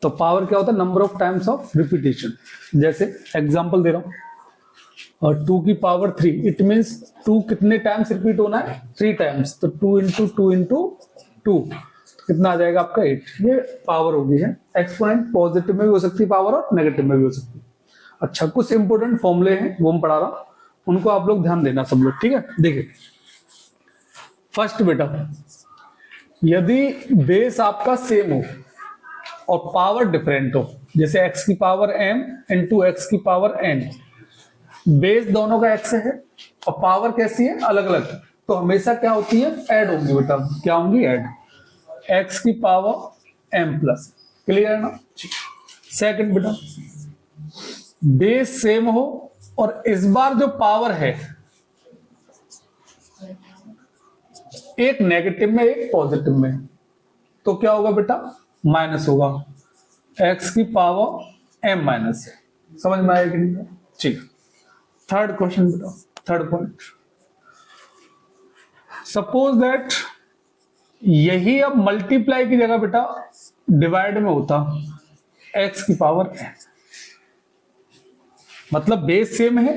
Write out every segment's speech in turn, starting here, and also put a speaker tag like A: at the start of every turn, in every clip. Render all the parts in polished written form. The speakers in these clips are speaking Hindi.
A: तो पावर क्या होता है, number of times of repetition. जैसे एग्जांपल दे रहा हूं, और 2 की पावर 3, इट मींस 2 कितने टाइम्स रिपीट होना है, 3 टाइम्स। तो 2 इंटू 2 इंटू 2 कितना आ जाएगा आपका 8। ये पावर होगी है। एक्सपोनेंट पॉजिटिव में भी हो सकती है पावर और नेगेटिव में भी हो सकती है। अच्छा, कुछ इंपोर्टेंट फॉर्मूले हैं वो मैं पढ़ा रहा हूं, उनको आप लोग ध्यान देना सब लोग, ठीक है। देखिए फर्स्ट बेटा, यदि बेस आपका सेम हो और पावर डिफरेंट हो, जैसे x की पावर m इंटू एक्स की पावर n, बेस दोनों का x है और पावर कैसी है, अलग अलग, तो हमेशा क्या होती है, ऐड होंगी बेटा। क्या होंगी, ऐड। x की पावर m प्लस, क्लियर है ना। सेकंड बेटा, बेस सेम हो और इस बार जो पावर है एक नेगेटिव में एक पॉजिटिव में, तो क्या होगा बेटा, माइनस होगा। x की पावर m माइनस, समझ में आएगा कि नहीं, ठीक। थर्ड क्वेश्चन बेटा, थर्ड पॉइंट, सपोज दैट यही अब मल्टीप्लाई की जगह बेटा डिवाइड में होता, x की पावर n, मतलब बेस सेम है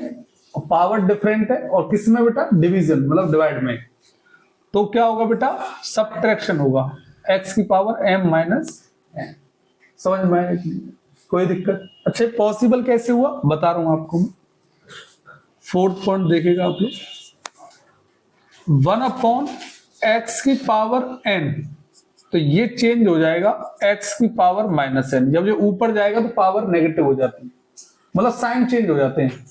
A: और पावर डिफरेंट है, और किस में बेटा, डिवीजन मतलब डिवाइड में, तो क्या होगा बेटा, सबट्रैक्शन होगा, x की पावर m माइनस n। समझ में आया कि कोई दिक्कत। अच्छा, पॉसिबल कैसे हुआ बता रहा हूं आपको मैं। फोर्थ पॉइंट देखिएगा आप लोग, 1/x की पावर n, तो ये चेंज हो जाएगा x की पावर माइनस n। जब ये ऊपर जाएगा तो पावर नेगेटिव हो जाती है, मतलब साइन चेंज हो जाते हैं।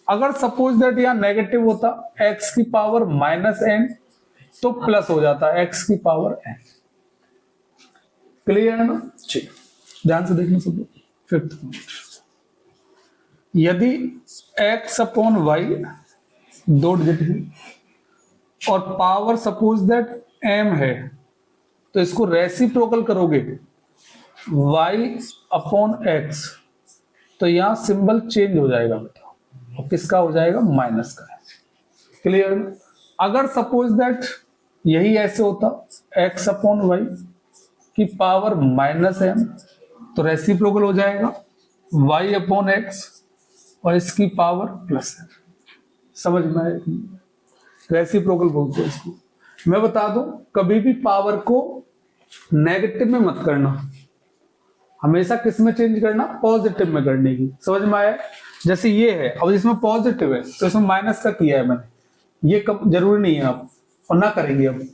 A: अगर सपोज दैट यहां नेगेटिव होता x की पावर माइनस n, तो प्लस हो जाता x की पावर n। क्लियर है ना, ठीक, ध्यान से देखना सब लोग। फिफ्थ पॉइंट, यदि x अपॉन y 2 डिजिट है और पावर सपोज दैट m है, तो इसको रेसिप्रोकल करोगे y अपॉन x, तो यहां सिंबल चेंज हो जाएगा बेटा, और किसका हो जाएगा, माइनस का। क्लियर। अगर सपोज दैट यही ऐसे होता, x अपॉन y की पावर माइनस m, तो रेसिप्रोकल हो जाएगा y अपॉन x और इसकी पावर प्लस m। समझ में आया, रेसिप्रोकल बोलते हैं इसको। मैं बता दूं, कभी भी पावर को नेगेटिव में मत करना, हमेशा किस में चेंज करना, पॉजिटिव में करने की। समझ में आया। जैसे ये है, अब इसमें पॉजिटिव है तो इसमें माइनस का किया है मैंने, ये कब जरूरी नहीं है आप, और ना करेंगे। अब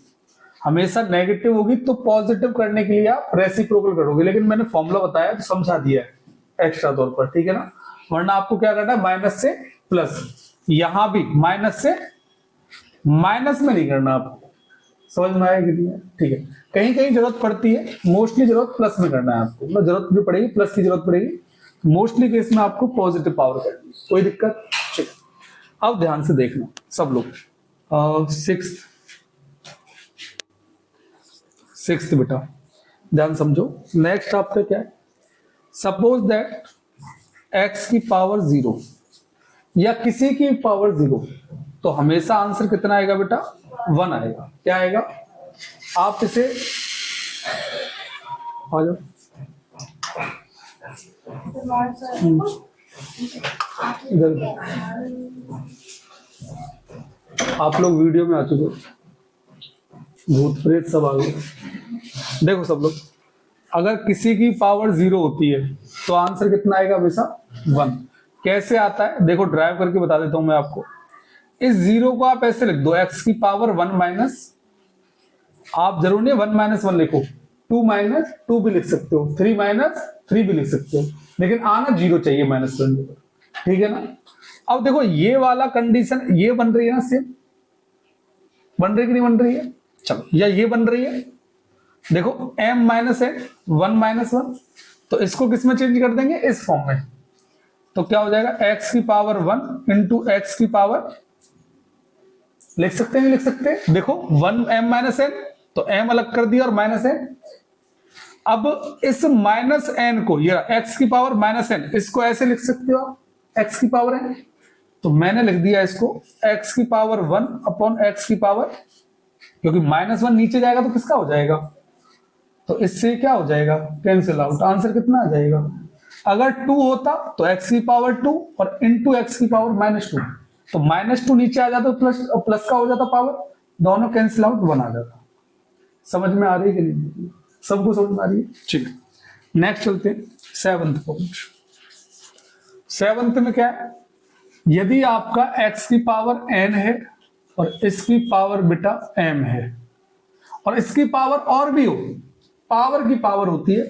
A: हमेशा नेगेटिव होगी तो पॉजिटिव करने के लिए आप रेसिप्रोकल करोगे, लेकिन मैंने फॉर्मूला बताया तो समझा दिया है एक्स्ट्रा तौर पर, ठीक है ना। वरना आपको क्या करना है, माइनस से प्लस, यहां भी माइनस से माइनस में नहीं करना आपको। समझ में आया कि नहीं, ठीक है। कहीं कहीं जरूरत पड़ती है, मोस्टली जरूरत प्लस में करना है आपको, मतलब जरूरत जो पड़ेगी प्लस की जरूरत पड़ेगी, मोस्टली केस में आपको पॉजिटिव पावर करनी है। कोई दिक्कत, ठीक। अब ध्यान से देखना सब लोग। सिक्स्थ बेटा ध्यान समझो। नेक्स्ट आपका क्या है, सपोज दैट x की पावर 0 या किसी की पावर 0, तो हमेशा आंसर कितना आएगा बेटा, 1 आएगा। क्या आएगा, आप इसे आ जाओ, इधर आप लोग वीडियो में आ चुके हो, भूत प्रेत सब आ गए। देखो सब लोग, अगर किसी की पावर 0 होती है तो आंसर कितना आएगा, हमेशा 1। कैसे आता है देखो, ड्राइव करके बता देता हूं मैं आपको। इस 0 को आप ऐसे लिख दो, x की पावर 1 माइनस, आप जरूर नहीं 1 माइनस 1 लिखो, 2 माइनस 2 भी लिख सकते हो, 3 माइनस 3 भी लिख सकते हो, लेकिन आना 0 चाहिए माइनस 1, ठीक है ना। अब देखो ये वाला कंडीशन ये बन रही है ना, सेम बन रही कि नहीं बन रही है, चलो, या ये बन रही है, देखो m माइनस है 1 माइनस 1, तो इसको किस में चेंज कर देंगे, इस फॉर्म में। तो क्या हो जाएगा, x की पावर 1 इंटू एक्स की पावर, लिख सकते हैं नहीं लिख सकते, देखो 1 m माइनस n, तो m अलग कर दिया और माइनस n। अब इस माइनस n को, ये x की पावर माइनस n, इसको ऐसे लिख सकते हो आप, x की पावर n, तो मैंने लिख दिया इसको x की पावर 1 अपॉन एक्स की पावर, क्योंकि माइनस 1 नीचे जाएगा तो किसका हो जाएगा, तो इससे क्या हो जाएगा, कैंसिल आउट। आंसर कितना आ जाएगा, अगर 2 होता तो x की पावर 2 और इंटू एक्स की पावर -2, तो -2 नीचे आ जाता, प्लस प्लस का हो जाता पावर, दोनों कैंसिल आउट 1 आ जाता। समझ में आ रही है कि नहीं, सबको समझ में आ रही है? ठीक है, नेक्स्ट चलते हैं 7th पॉइंट। 7th में क्या है, यदि आपका x की पावर n है और इसकी पावर बेटा m है और इसकी पावर और भी हो, पावर की पावर होती है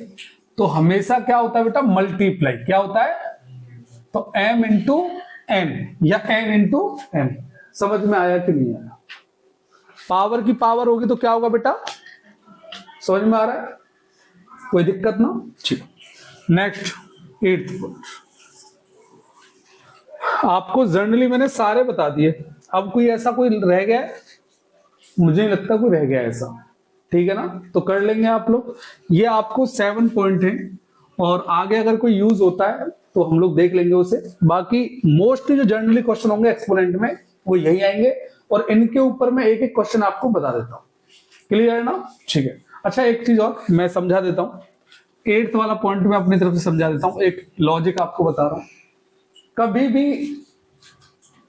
A: तो हमेशा क्या होता है बेटा, मल्टीप्लाई। क्या होता है, तो m इंटू n या n इंटू n। समझ में आया कि नहीं आया? पावर की पावर होगी तो क्या होगा बेटा, समझ में आ रहा है, कोई दिक्कत ना? ठीक। नेक्स्ट 8th पॉइंट, आपको जनरली मैंने सारे बता दिए, अब कोई ऐसा कोई रह गया है, मुझे नहीं लगता कोई रह गया है ऐसा, ठीक है ना? तो कर लेंगे आप लोग। ये आपको 7 पॉइंट है और आगे अगर कोई यूज होता है तो हम लोग देख लेंगे उसे। बाकी मोस्टली जो जनरली क्वेश्चन होंगे एक्सपोनेंट में वो यही आएंगे और इनके ऊपर मैं एक एक क्वेश्चन आपको बता देता हूँ। क्लियर है ना? ठीक है। अच्छा, एक चीज और मैं समझा देता हूँ, 8th वाला पॉइंट मैं अपनी तरफ से समझा देता हूँ, एक लॉजिक आपको बता रहा हूँ। कभी भी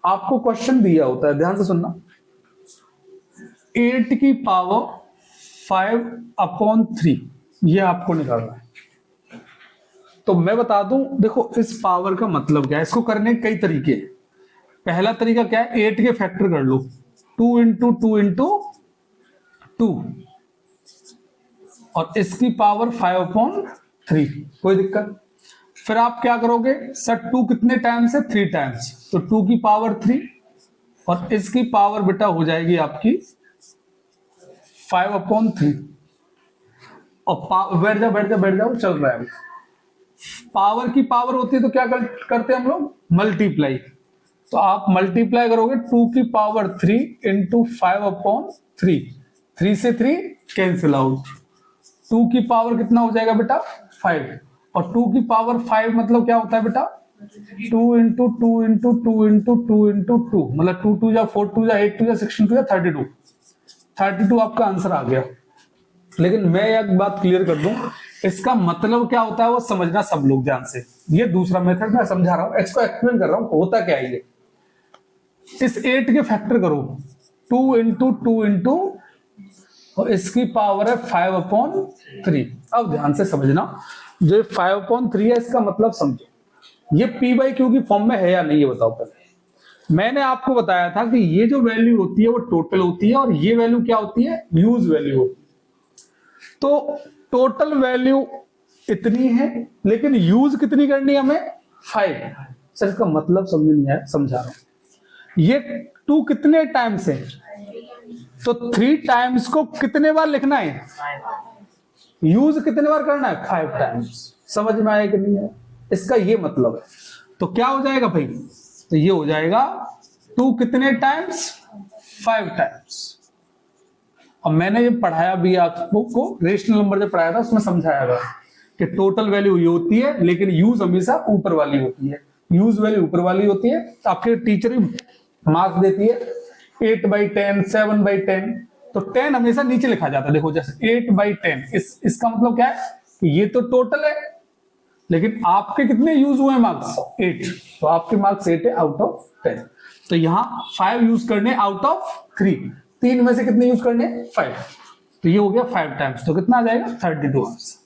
A: आपको क्वेश्चन दिया होता है, ध्यान से सुनना, 8 की पावर 5/3 ये आपको निकालना है। तो मैं बता दूं, देखो इस पावर का मतलब क्या है, इसको करने के कई तरीके हैं। पहला तरीका क्या है, 8 के फैक्टर कर लो, 2 इंटू 2 इंटू 2 और इसकी पावर 5/3, कोई दिक्कत। फिर आप क्या करोगे सर, 2 कितने टाइम्स है, 3 टाइम्स, तो 2 की पावर 3 और इसकी पावर बेटा हो जाएगी आपकी 5/3। और बैठ जाओ चल रहा है। पावर की पावर होती है तो क्या करते हैं हम लोग, मल्टीप्लाई। तो आप मल्टीप्लाई करोगे 2 की पावर 3 इंटू 5/3, 3 से 3 कैंसिल आउट, 2 की पावर कितना हो जाएगा बेटा 5 और 2 की पावर 5 मतलब क्या होता है बेटा 2 इंटू 2 इंटू 2 इंटू 2 इंटू 2 मतलब 2 2 जा 4 2 जा 8 2 जा 16 2 जा 32 आपका आंसर आ गया। लेकिन मैं एक बात क्लियर कर दूं, इसका मतलब क्या होता है वो समझना सब लोग ध्यान से। ये दूसरा मेथड मैं समझा रहा हूं, इसको एक्सप्लेन कर रहा हूं होता क्या है। ये इस 8 के फैक्टर करो, 2 इंटू 2 इंटू और इसकी पावर है 5/3। अब ध्यान से समझना, जो 5/3 है इसका मतलब समझो, ये p/q की फॉर्म में है या नहीं ये बताओ पहले। मैंने आपको बताया था कि ये जो वैल्यू होती है वो टोटल होती है और ये वैल्यू क्या होती है, यूज वैल्यू होती है। तो टोटल वैल्यू इतनी है लेकिन यूज कितनी करनी है हमें, 5। सर इसका मतलब समझ नहीं आया, समझा रहा हूं। ये 2 कितने टाइम्स है, तो 3 टाइम्स को कितने बार लिखना है, यूज कितने बार करना है, 5 टाइम्स। समझ में आया कि नहीं है, इसका ये मतलब है। तो क्या हो जाएगा भाई, तो ये हो जाएगा 2 कितने टाइम्स, 5 टाइम्स। और मैंने ये पढ़ाया भी आपको, रेशनल नंबर जब पढ़ाया था उसमें समझाया गया कि टोटल वैल्यू ये होती है लेकिन यूज हमेशा ऊपर वाली होती है, यूज वैल्यू ऊपर वाली होती है। तो आपके टीचर भी मार्क्स देती है 8/10, 7/10, तो 10 हमेशा नीचे लिखा जाता है। देखो जैसे 8/10, इसका मतलब क्या है, ये तो टोटल है लेकिन आपके कितने यूज हुए मार्क्स, 8, तो आपके मार्क्स 8 है आउट ऑफ 10। तो यहां 5 यूज करने आउट ऑफ 3 में से कितने यूज करने, 5। तो ये हो गया 5 टाइम्स, तो कितना आ जाएगा 32 आंसर।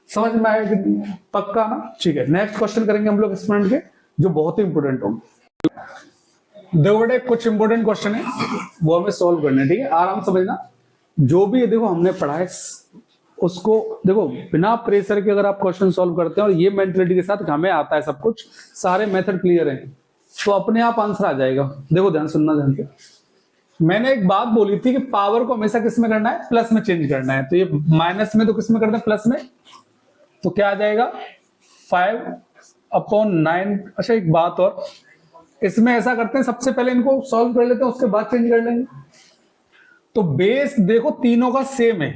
A: समझ में आएगा कितनी, पक्का ना? ठीक है, नेक्स्ट क्वेश्चन करेंगे हम लोग एक्सपेरिमेंट के, जो बहुत ही इंपोर्टेंट होंगे। देखो बेटे कुछ इंपोर्टेंट क्वेश्चन है वो हमें सॉल्व करने, ठीक है, आराम समझना। जो भी देखो हमने पढ़ा है उसको देखो बिना प्रेशर के अगर आप क्वेश्चन सॉल्व करते हैं और ये मेंटलिटी के साथ हमें आता है सब कुछ, सारे मेथड क्लियर हैं, तो अपने आप आंसर आ जाएगा। देखो ध्यान सुनना ध्यान से, मैंने एक बात बोली थी कि पावर को हमेशा किस में करना है, प्लस में चेंज करना है। तो ये माइनस में तो किस में करना है, प्लस में, तो क्या आ जाएगा 5/9। अच्छा एक बात और, इसमें ऐसा करते हैं सबसे पहले इनको सॉल्व कर लेते हैं उसके बाद चेंज कर लेंगे। तो बेस देखो तीनों का सेम है,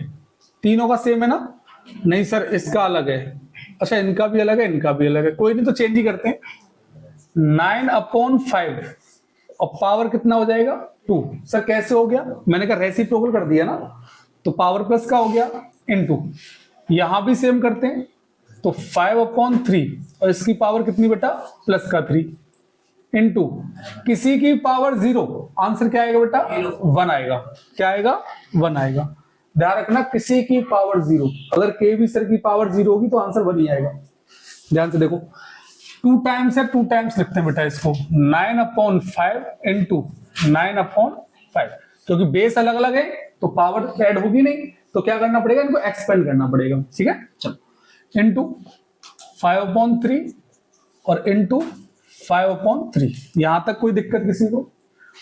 A: तीनों का सेम है ना, नहीं सर इसका अलग है, अच्छा इनका भी अलग है इनका भी अलग है, कोई नहीं तो चेंज ही करते हैं। 9/5 और पावर कितना हो जाएगा 2। सर कैसे हो गया, मैंने कहा रेसिप्रोकल कर दिया ना, तो पावर प्लस का हो गया इनटू यहां भी सेम करते हैं, तो 5/3 और इसकी पावर कितनी बेटा प्लस का 3 इंटू किसी की पावर 0, आंसर क्या आएगा बेटा 1 आएगा। क्या आएगा 1 आएगा। ध्यान रखना किसी की पावर 0, अगर के बी सर की पावर 0 होगी तो आंसर 1 ही आएगा। ध्यान से देखो 2 टाइम्स है, 2 टाइम्स लिखते हैं बेटा इसको 9/5 इंटू 9/5, क्योंकि बेस अलग अलग है तो पावर ऐड होगी नहीं, तो क्या करना पड़ेगा इनको एक्सपेंड करना पड़ेगा। ठीक है चलो इंटू 5/3 और इंटू 5/3। यहां तक कोई दिक्कत किसी को?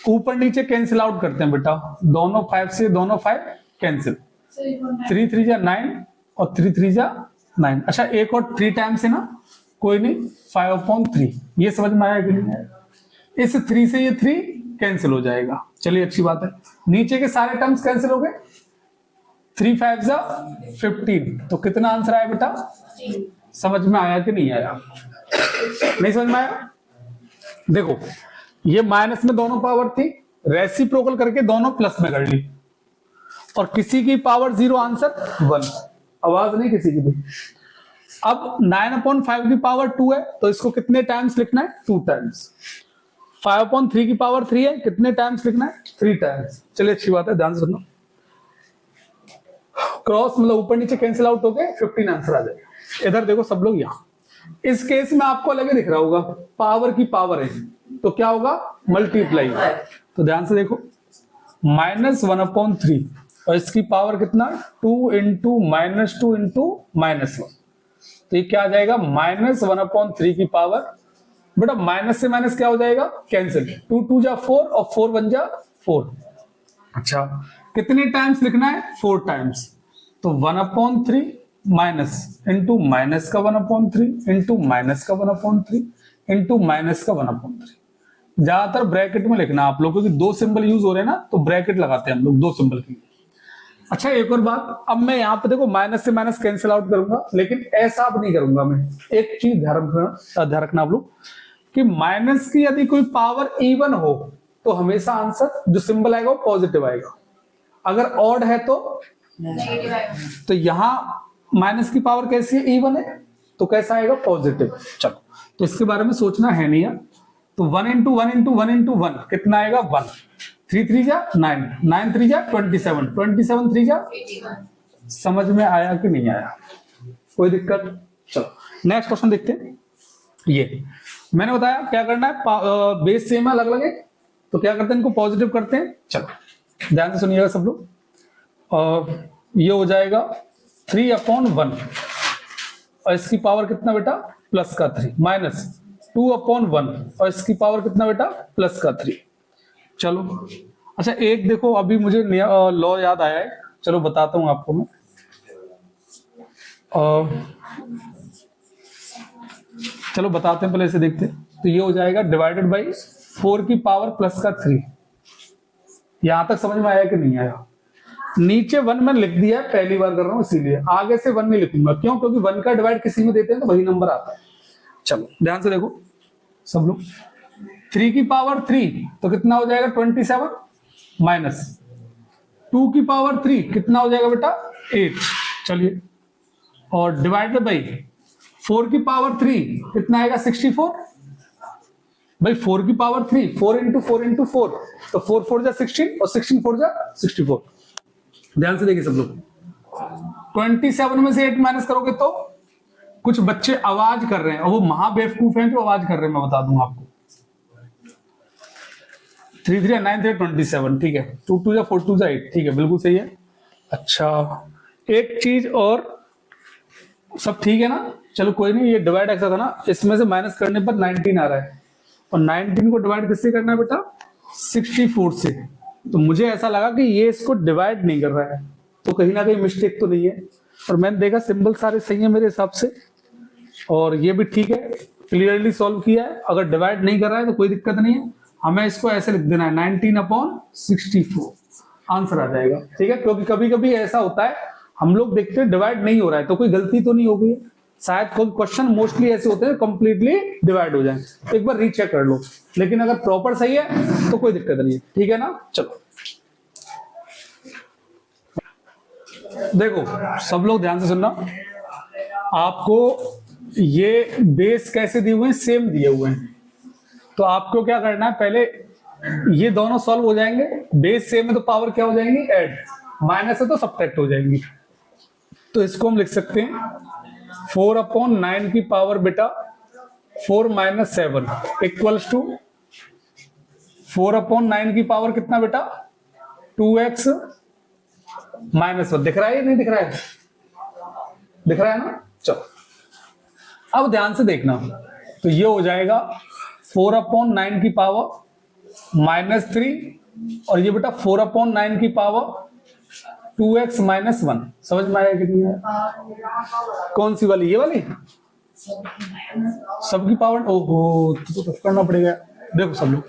A: ऊपर नीचे कैंसिल आउट करते हैं बेटा, दोनों 5 से दोनों 5 कैंसिल, 3 3 जा 9 और 3 3 जा 9। अच्छा एक और 3 टाइम्स है ना, कोई नहीं 5/3। ये समझ में आया कि नहीं आया? इस 3 से ये 3 कैंसिल हो जाएगा। चलिए अच्छी बात है, नीचे के सारे टर्म्स कैंसिल हो गए, 3 5 जा 15। तो कितना आंसर आया बेटा? समझ में आया कि नहीं आया? नहीं समझ में आया? देखो ये माइनस में दोनों पावर थी, रेसिप्रोकल करके दोनों प्लस में कर ली, और किसी की पावर 0 आंसर 1। आवाज नहीं किसी की भी। अब 9/5 की पावर 2 है तो इसको कितने टाइम्स लिखना है? 2 टाइम्स। 5/3 की पावर 3 है, कितने टाइम्स लिखना है? 3 टाइम्स। चलिए अच्छी बात है, ध्यान से सुनो। क्रॉस मतलब ऊपर नीचे कैंसिल आउट हो गए, 15 आंसर आ जाएगा। इधर देखो सब लोग, यहां इस केस में आपको अलग ही दिख रहा होगा, पावर की पावर है तो क्या होगा मल्टीप्लाई। तो ध्यान से देखो -1/3 और इसकी पावर कितना 2 इंटू -2 इंटू -1, तो ये क्या आ जाएगा -1/3 की पावर। बेटा माइनस से माइनस क्या हो जाएगा कैंसिल, 2 2 जा 4 और 4 1 जा 4। अच्छा कितने टाइम्स लिखना है? 4 टाइम्स। तो 1/3 माइनस इंटू माइनस का 1/3 इंटू माइनस का 1/3 इंटू माइनस का 1/3। ज्यादातर ब्रैकेट में लिखना आप लोग, क्योंकि 2 सिंबल यूज हो रहे हैं ना, तो ब्रैकेट लगाते हैं हम लोग 2 सिंबल के लिए। अच्छा एक और बात, अब मैं यहाँ पे देखो माइनस से माइनस कैंसिल आउट करूंगा, लेकिन ऐसा अब नहीं करूंगा मैं। एक चीज ध्यान रखना आप लोग कि माइनस की यदि कोई पावर इवन हो तो हमेशा आंसर जो सिंबल आएगा वो पॉजिटिव आएगा, अगर ऑड है तो यहां माइनस की पावर कैसी है? इवन है, तो कैसा आएगा? पॉजिटिव। चलो तो इसके बारे में सोचना है नहीं है। तो 1 इंटू 1 इंटू 1 इंटू 1 कितना आएगा? 1। 3 3 जा 9, 9 3 जा 27, 27 3 जा 81। समझ में आया कि नहीं आया? कोई दिक्कत? चलो नेक्स्ट क्वेश्चन देखते हैं। ये मैंने बताया क्या करना है, बेस सेम है अलग अलग है, तो क्या करते हैं इनको पॉजिटिव करते हैं। चलो ध्यान से सुनिएगा सब लोग। ये हो जाएगा 3/1 और इसकी पावर कितना बेटा? प्लस का 3 माइनस 2/1 और इसकी पावर कितना बेटा? प्लस का 3। चलो अच्छा एक देखो, अभी मुझे लॉ याद आया है, चलो बताता हूं आपको मैं। चलो बताते हैं, पहले इसे देखते हैं। तो ये हो जाएगा डिवाइडेड बाई 4 की पावर प्लस का 3। यहां तक समझ में आया कि नहीं आया? नीचे 1 मैंने लिख दिया है, पहली बार कर रहा हूं इसीलिए, आगे से 1 नहीं लिखूंगा। क्यों? क्योंकि 1 का डिवाइड किसी में देते हैं तो वही नंबर आता है। चलो ध्यान से देखो सब लोग, 3 की पावर 3 तो कितना हो जाएगा? 27 माइनस 2 की पावर 3 कितना हो जाएगा बेटा? 8। चलिए और डिवाइडेड बाई 4 की पावर 3 कितना आएगा? 64। भाई 4 की पावर 3 4 इंटू 4 इंटू 4, तो 4 4 जा 16 और 16 4 जा 64। ध्यान से देखिए सब लोग, 27 में से 8 माइनस करोगे तो कुछ बच्चे आवाज कर रहे हैं और वो महाबेवकूफ हैं जो आवाज कर रहे हैं, मैं बता दूंगा आपको। 3 3 9 3 27, ठीक है। 2 2 जा 4 2 जा 8, ठीक है बिल्कुल सही है। अच्छा एक चीज और, सब ठीक है ना? चलो कोई नहीं, ये डिवाइड ऐसा था ना, इसमें से माइनस करने पर 19 आ रहा है, और 19 को डिवाइड किससे करना है बेटा? 64 से। तो मुझे ऐसा लगा कि ये इसको डिवाइड नहीं कर रहा है, तो कहीं ना कहीं मिस्टेक तो नहीं है। और मैंने देखा सिंबल सारे सही है मेरे हिसाब से, और ये भी ठीक है, क्लियरली सॉल्व किया है। अगर डिवाइड नहीं कर रहा है तो कोई दिक्कत नहीं है, हमें इसको ऐसे लिख देना है 19/64, आंसर आ जाएगा। ठीक है, क्योंकि कभी कभी ऐसा होता है हम लोग देखते हैं डिवाइड नहीं हो रहा है, तो कोई गलती तो नहीं हो गई, शायद कोई क्वेश्चन मोस्टली ऐसे होते हैं कंप्लीटली डिवाइड हो जाए, एक बार रीचेक कर लो। लेकिन अगर प्रॉपर सही है तो कोई दिक्कत नहीं है, ठीक है ना? चलो देखो सब लोग ध्यान से सुनना, आपको ये बेस कैसे दिए हुए हैं, सेम दिए हुए हैं। तो आपको क्या करना है, पहले ये दोनों सॉल्व हो जाएंगे, बेस सेम है तो पावर क्या हो जाएंगी, ऐड, माइनस है तो सब्ट्रैक्ट हो जाएंगी। तो इसको हम लिख सकते हैं 4/9 की पावर बेटा 4 - 7 इक्वल्स टू 4/9 की पावर कितना बेटा 2x -1। दिख रहा है या नहीं दिख रहा है, दिख रहा है ना। चलो अब ध्यान से देखना, तो ये हो जाएगा 4/9 की पावर -3 और ये बेटा 4/9 की पावर 2x -1। समझ में आया कितनी है, कौन सी वाली, ये वाली सबकी पावर। ओहो तो करना पड़ेगा, देखो सब लोग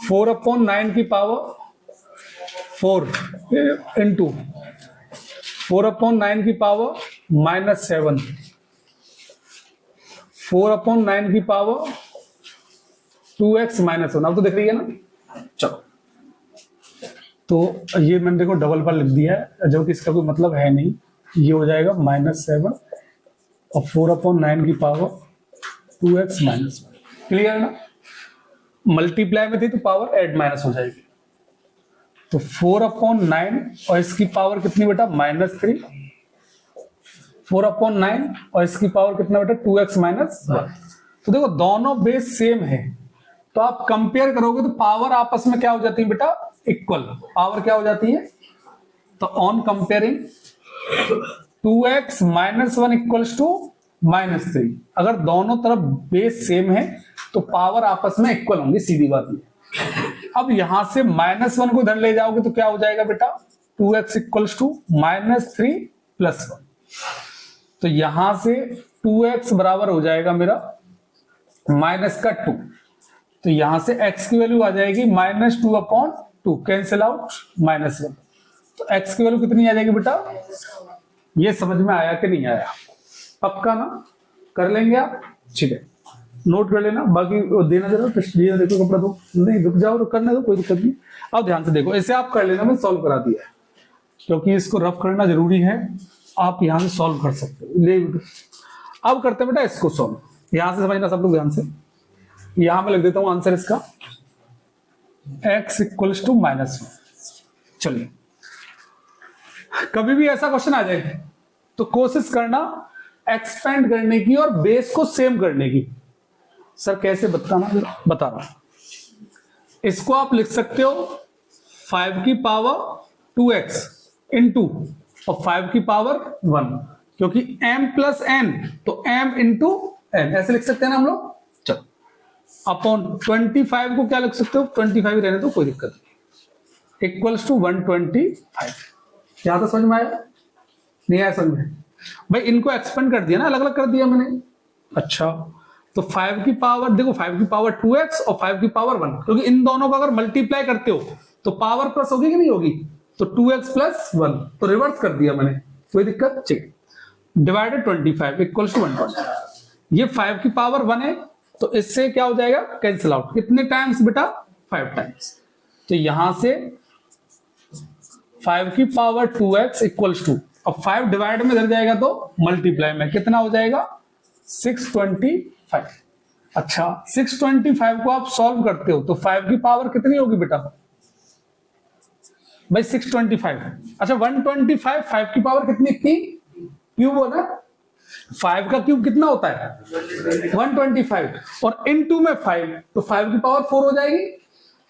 A: 4/9 की पावर 4 इंटू 4/9 की पावर -7, 4/9 की पावर 2x -1। अब तो दिख रही है ना। चलो तो ये मैंने देखो डबल बार लिख दिया है, जो कि इसका कोई मतलब है नहीं। ये हो जाएगा -7 और 4/9 की पावर 2x -1। क्लियर ना, मल्टीप्लाई में थी तो पावर ऐड माइनस हो जाएगी। तो 4/9 और इसकी पावर कितनी बेटा -3, 4/9 और इसकी पावर कितना बेटा 2x -1। तो देखो दोनों बेस सेम है, तो आप कंपेयर करोगे तो पावर आपस में क्या हो जाती है बेटा, इक्वल। पावर क्या हो जाती है, तो on comparing 2x -1 equals to -3, अगर दोनों तरफ बेस सेम है तो पावर आपस में इक्वल होंगी, सीधी बात है। अब यहां से -1 को इधर ले जाओगे तो क्या हो जाएगा बेटा 2x इक्वल्स टू -3 + 1। तो यहां से 2x बराबर हो जाएगा मेरा -2। तो यहां से x की वैल्यू आ जाएगी -2/2, कैंसिल आउट -1। तो x की वैल्यू कितनी आ जाएगी बेटा, ये समझ में आया कि नहीं आया, पक्का ना, कर लेंगे आप, ठीक है नोट कर लेना। बाकी देना जरा देखो, कपड़ा दो, नहीं रुक जाओ, करने दो, कोई दिक्कत नहीं। अब ध्यान से देखो, ऐसे आप कर लेना, मैं सॉल्व करा दिया है, क्योंकि इसको रफ करना जरूरी है, आप यहां से सॉल्व कर सकते हो। ले अब करते हैं बेटा इसको सॉल्व, यहां से समझना सब लोग ध्यान से। यहां मैं लिख देता हूं आंसर इसका x इक्वल्स टू -1। चलिए कभी भी ऐसा क्वेश्चन आ जाए तो कोशिश करना एक्सपेंड करने की और बेस को सेम करने की। सर कैसे बताना, बता रहा हूं। इसको आप लिख सकते हो 5 की पावर 2x इंटू और 5 की पावर 1, क्योंकि m + n तो m × n ऐसे लिख सकते हैं ना हम लोग। चलो अपॉन 25 को क्या लिख सकते हो, 25 रहने दो, कोई दिक्कत नहीं, इक्वल्स टू 125। यहां तो समझ में आया, नहीं आया समझ में भाई, इनको एक्सपेंड कर दिया ना, अलग अलग कर दिया मैंने। अच्छा तो 5 की पावर देखो, 5 की पावर 2x और 5 की पावर 1, क्योंकि इन दोनों को अगर मल्टीप्लाई करते हो तो पावर प्लस होगी कि नहीं होगी, तो 2x + 1, तो रिवर्स कर दिया मैंने, कोई दिक्कत, ठीक। Divided 25 equals to 120। ये 5 की पावर 1 है, तो इससे क्या हो जाएगा, कैंसिल आउट। कितने टाइम्स बेटा, 5 टाइम्स। तो यहां से 5 की पावर 2x इक्वल्स टू, अब 5 डिवाइड में इधर जाएगा तो मल्टीप्लाई में कितना हो जाएगा 625। अच्छा 625 को आप सॉल्व करते हो तो 5 की पावर कितनी होगी बेटा भाई 625। अच्छा 125, 5 की पावर कितनी थी, क्यूब हो ना, 5 का क्यूब कितना होता है 125 और इनटू में 5, तो 5 की पावर 4 हो जाएगी।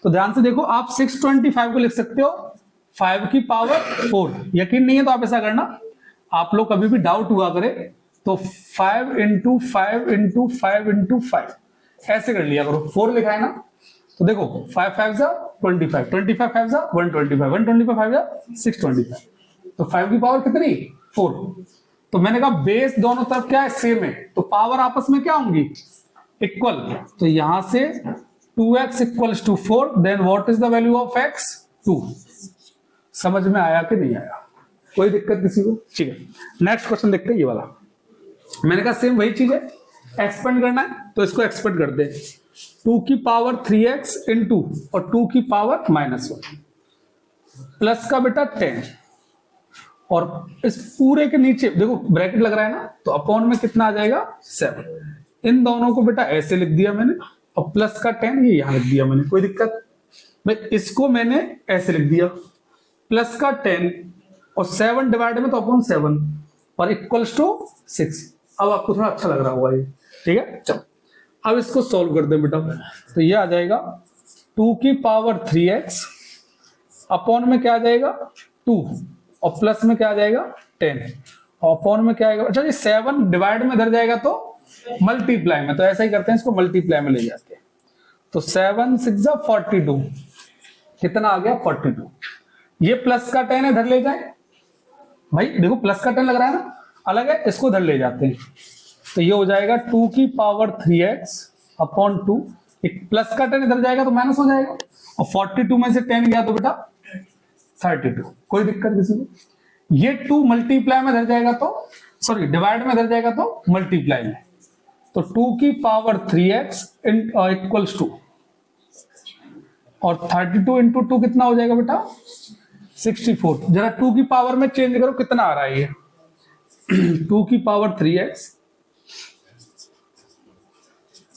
A: तो ध्यान से देखो, आप 625 को लिख सकते हो 5 की पावर 4। यकीन नहीं है तो आप ऐसा करना, आप लोग कभी भी डाउट हुआ करे तो 5 × 5 × 5 × 5 ऐसे कर लिया करो। 4 लिखा है ना, तो देखो 5 × 5 = 25, 25 × 5 = 125, 125 × 5 = 625। तो 5 की पावर कितनी 4। तो मैंने कहा बेस दोनों तरफ क्या है, सेम है, तो पावर आपस में क्या होंगी, इक्वल। तो यहां से 2x equals to 4, then what is the value of x 2। समझ में आया कि नहीं आया, कोई दिक्कत किसी को, ठीक है। नेक्स्ट क्वेश्चन देखते हैं, ये वाला मैंने कहा सेम वही चीज है, एक्सपेंड करना है तो इसको एक्सपेंड कर दे। 2 की पावर 3x इंटू और 2 की पावर -1 प्लस का बेटा 10 और इस पूरे के नीचे देखो ब्रैकेट लग रहा है ना, तो अपॉन में कितना आ जाएगा 7। इन दोनों को बेटा ऐसे लिख दिया मैंने, और प्लस का 10 ये यहां लिख दिया मैंने, कोई दिक्कत भाई। इसको मैंने ऐसे लिख दिया, प्लस का 10 और 7 डिवाइड में तो अपॉन 7 और इक्वल्स टू 6। अब आपको थोड़ा अच्छा लग रहा होगा ये, ठीक है। चलो अब इसको सॉल्व कर दे बेटा, तो ये आ जाएगा 2 की पावर 3x अपॉन में क्या आ जाएगा 2 और प्लस में क्या आ जाएगा 10 और अपॉन में क्या आएगा। अच्छा ये 7 डिवाइड में इधर जाएगा तो मल्टीप्लाई में, तो ऐसा ही करते हैं, इसको मल्टीप्लाई में ले जाते हैं। तो 7 6 42, कितना आ गया 42। ये प्लस का 10 इधर ले जाए भाई, देखो प्लस का 10 लग रहा है ना, अलग है, इसको इधर ले जाते हैं। तो ये हो जाएगा 2 की पावर 3x अपॉन 2, एक प्लस का 10 इधर जाएगा तो माइनस हो जाएगा, और 42 में से 10 गया तो बेटा 32। कोई दिक्कत किसी को। ये 2 मल्टीप्लाई में इधर जाएगा तो, सॉरी डिवाइड में इधर जाएगा तो मल्टीप्लाई में, तो 2 की पावर 3x इक्वल्स टू, और 32 इंटू 2 कितना हो जाएगा बेटा 64। जरा 2 की पावर में चेंज करो कितना आ रहा है ये 2 की पावर 3x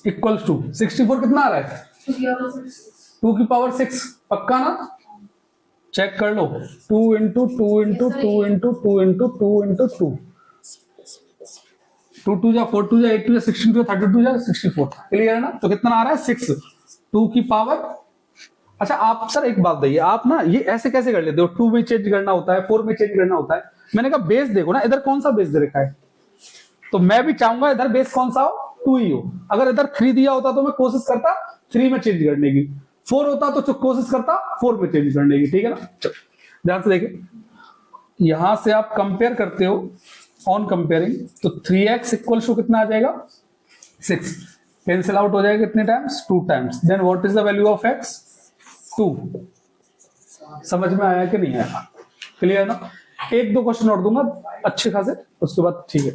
A: इक्वल्स टू 64 कितना आ रहा है 2 की पावर 6, पक्का ना, चेक कर लो। 2 into 2 into 2 into 2 into 2 into 2, 2 2 जा 4 2 जा 8 2 जा 16 2 32 जा 64, क्लियर है ना। तो कितना आ रहा है 6, 2 की पावर। अच्छा आप सर एक बात बताइए, आप ना ये ऐसे कैसे कर लेते हो, 2 में चेंज करना होता है 4 में चेंज करना होता है। मैंने कहा बेस देखो ना, इधर कौन सा बेस दे रखा है, तो मैं भी चाहूंगा इधर बेस कौन सा हो 2 ही हो। अगर इधर 3 दिया होता तो मैं कोशिश करता 3 में चेंज करने की, 4 होता तो कोशिश करता 4 में चेंज करने की, ठीक है ना। चलो ध्यान से देखिए, यहां से आप कंपेयर करते हो ऑन कंपेयरिंग, तो 3x इक्वल टू कितना आ जाएगा 6, कैंसिल आउट हो जाएगा कितने times 2 times, then what is the value of x 2। समझ में आया कि नहीं आया, क्लियर है ना। 1-2 क्वेश्चन और दूंगा अच्छे खासे, उसके बाद ठीक है।